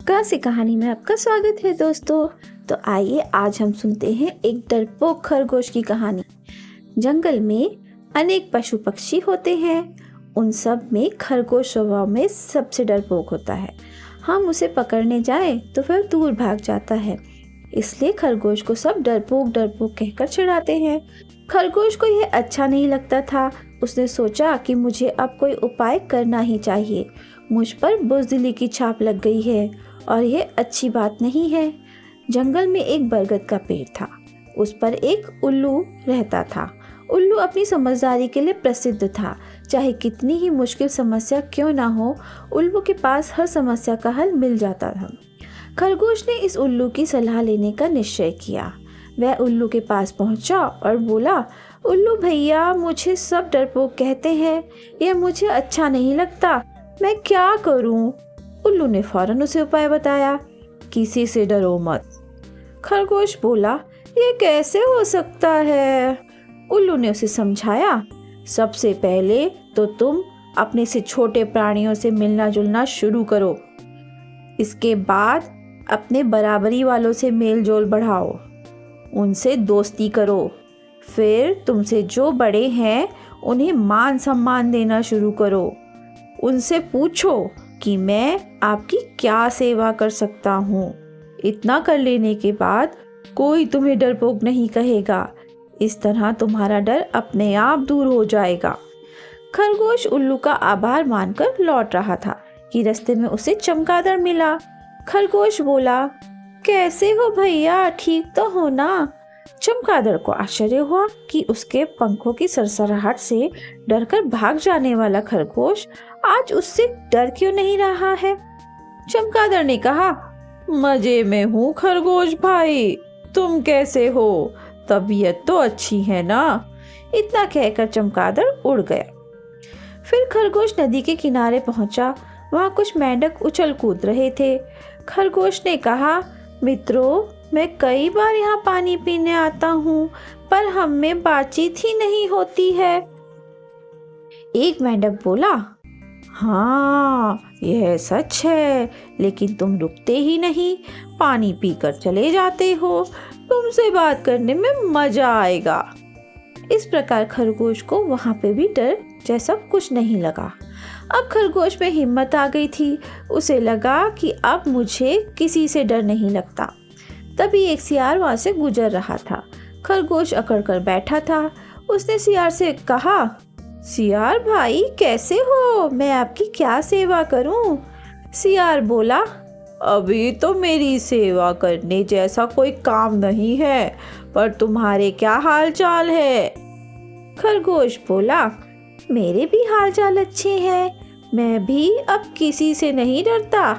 कासी कहानी में आपका स्वागत है दोस्तों। तो आइए आज हम सुनते हैं एक डरपोक खरगोश की कहानी। जंगल में अनेक पशु पक्षी होते हैं। उन सब में खरगोश स्वभाव में सबसे डरपोक होता है। हम उसे पकड़ने जाएं तो वह दूर भाग जाता है, इसलिए खरगोश को सब डरपोक डरपोक कहकर चिढ़ाते हैं। खरगोश को यह अच्छा नहीं लगता था। उसने सोचा कि मुझे अब कोई उपाय करना ही चाहिए। मुझ पर बुज़दिली की छाप लग गई है और यह अच्छी बात नहीं है। जंगल में एक बरगद का पेड़ था। उस पर एक उल्लू रहता था। उल्लू अपनी समझदारी के लिए प्रसिद्ध था। चाहे कितनी ही मुश्किल समस्या क्यों ना हो, उल्लू के पास हर समस्या का हल मिल जाता था। खरगोश ने इस उल्लू की सलाह लेने का निश्चय किया। वह उल्लू के पास पहुंचा और बोला, उल्लू भैया, मुझे सब डरपोक कहते हैं। यह मुझे अच्छा नहीं लगता। मैं क्या करूं? उल्लू ने फौरन उसे उपाय बताया। किसी से डरो मत। खरगोश बोला, ये कैसे हो सकता है? उल्लू ने उसे समझाया, सबसे पहले तो तुम अपने से छोटे प्राणियों से मिलना जुलना शुरू करो। इसके बाद अपने बराबरी वालों से मेल जोल बढ़ाओ, उनसे दोस्ती करो। फिर तुमसे जो बड़े हैं उन्हें मान सम्मान देना शुरू करो। उनसे पूछो कि मैं आपकी क्या सेवा कर सकता हूँ। इतना कर लेने के बाद कोई तुम्हें डरपोक नहीं कहेगा। इस तरह तुम्हारा डर अपने आप दूर हो जाएगा। खरगोश उल्लू का आभार मानकर लौट रहा था कि रास्ते में उसे चमगादड़ मिला। खरगोश बोला, कैसे हो भैया, ठीक तो हो ना? चमगादड़ को आश्चर्य हुआ कि उसके पंखों की सरसराहट से डरकर भाग जाने वाला खरगोश आज उससे डर क्यों नहीं रहा है। चमगादड़ ने कहा, मजे में हूँ खरगोश भाई, तुम कैसे हो? तबीयत तो अच्छी है ना? इतना कहकर चमगादड़ उड़ गया। फिर खरगोश नदी के किनारे पहुंचा। वहां कुछ मेंढक उछल कूद रहे थे। खरगोश ने कहा, मित्रों, मैं कई बार यहाँ पानी पीने आता हूँ, पर हम में बातचीत ही नहीं होती है। एक मेंढक बोला, हाँ यह सच है, लेकिन तुम रुकते ही नहीं, पानी पीकर चले जाते हो। तुमसे बात करने में मजा आएगा। इस प्रकार खरगोश को वहां पे भी डर जैसा कुछ नहीं लगा। अब खरगोश में हिम्मत आ गई थी। उसे लगा कि अब मुझे किसी से डर नहीं लगता। तभी एक सियार वहां से गुजर रहा था। खरगोश अकड़ कर बैठा था। उसने सियार से कहा, सियार भाई कैसे हो? मैं आपकी क्या सेवा करूं? सियार बोला, अभी तो मेरी सेवा करने जैसा कोई काम नहीं है, पर तुम्हारे क्या हाल चाल है? खरगोश बोला, मेरे भी हाल चाल अच्छे हैं। मैं भी अब किसी से नहीं डरता।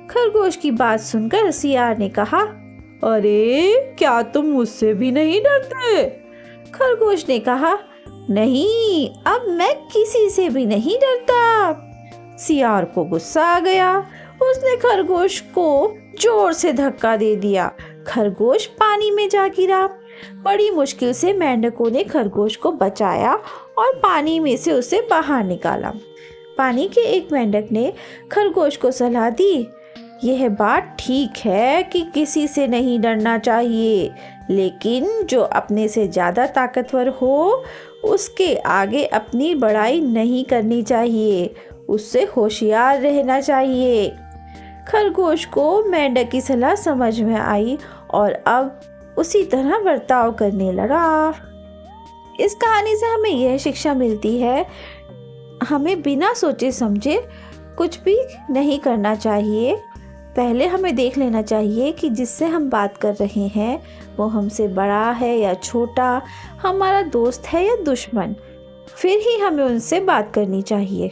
खरगोश की बात सुनकर सियार ने कहा, अरे क्या तुम मुझसे भी नहीं डरते? खरगोश ने कहा, नहीं, अब मैं किसी से भी नहीं डरता। सियार को गुस्सा आ गया। उसने खरगोश को जोर से धक्का दे दिया। खरगोश पानी में जा गिरा। बड़ी मुश्किल से मेंढकों ने खरगोश को बचाया और पानी में से उसे बाहर निकाला। पानी के एक मेंढक ने खरगोश को सलाह दी, यह बात ठीक है कि किसी से नहीं डरना चाहिए, लेकिन जो अपने से ज़्यादा ताकतवर हो उसके आगे अपनी बड़ाई नहीं करनी चाहिए, उससे होशियार रहना चाहिए। खरगोश को मेंढक की सलाह समझ में आई और अब उसी तरह बर्ताव करने लगा। इस कहानी से हमें यह शिक्षा मिलती है, हमें बिना सोचे समझे कुछ भी नहीं करना चाहिए। पहले हमें देख लेना चाहिए कि जिससे हम बात कर रहे हैं वो हमसे बड़ा है या छोटा, हमारा दोस्त है या दुश्मन, फिर ही हमें उनसे बात करनी चाहिए।